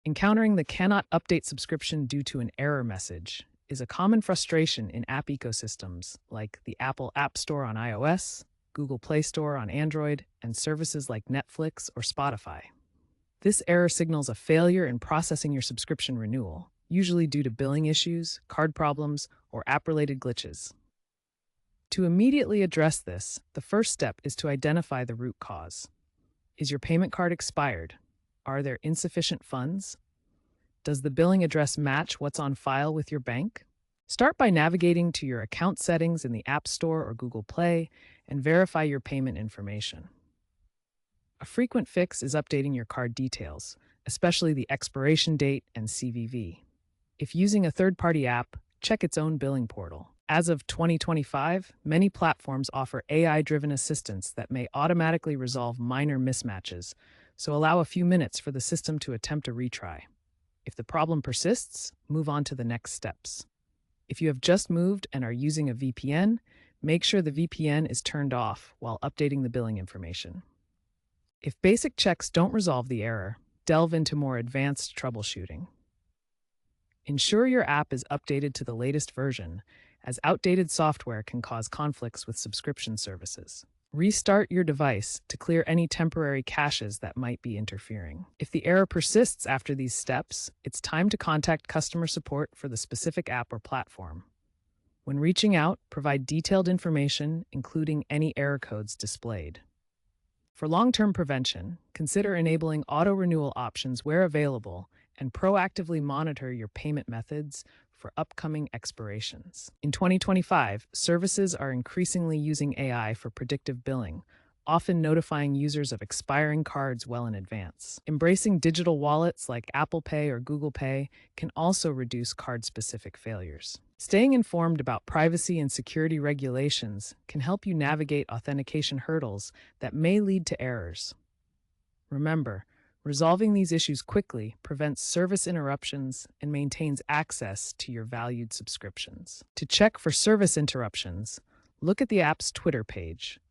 Encountering the cannot update subscription due to an error message is a common frustration in app ecosystems like the Apple App Store on iOS, Google Play Store on Android, and services like Netflix or Spotify. This error signals a failure in processing your subscription renewal, usually due to billing issues, card problems, or app-related glitches. To immediately address this, the first step is to identify the root cause. Is your payment card expired? Are there insufficient funds? Does the billing address match what's on file with your bank? Start by navigating to your account settings in the App Store or Google Play and verify your payment information. A frequent fix is updating your card details, especially the expiration date and CVV. If using a third-party app, check its own billing portal. As of 2025, many platforms offer AI-driven assistance that may automatically resolve minor mismatches, so allow a few minutes for the system to attempt a retry. If the problem persists, move on to the next steps. If you have just moved and are using a VPN, make sure the VPN is turned off while updating the billing information. If basic checks don't resolve the error, delve into more advanced troubleshooting. Ensure your app is updated to the latest version, as outdated software can cause conflicts with subscription services. Restart your device to clear any temporary caches that might be interfering. If the error persists after these steps, it's time to contact customer support for the specific app or platform. When reaching out, provide detailed information, including any error codes displayed. For long-term prevention, consider enabling auto-renewal options where available and proactively monitor your payment methods for upcoming expirations. In 2025, services are increasingly using AI for predictive billing, often notifying users of expiring cards well in advance. Embracing digital wallets like Apple Pay or Google Pay can also reduce card-specific failures. Staying informed about privacy and security regulations can help you navigate authentication hurdles that may lead to errors. Remember, resolving these issues quickly prevents service interruptions and maintains access to your valued subscriptions. To check for service interruptions, look at the app's Twitter page.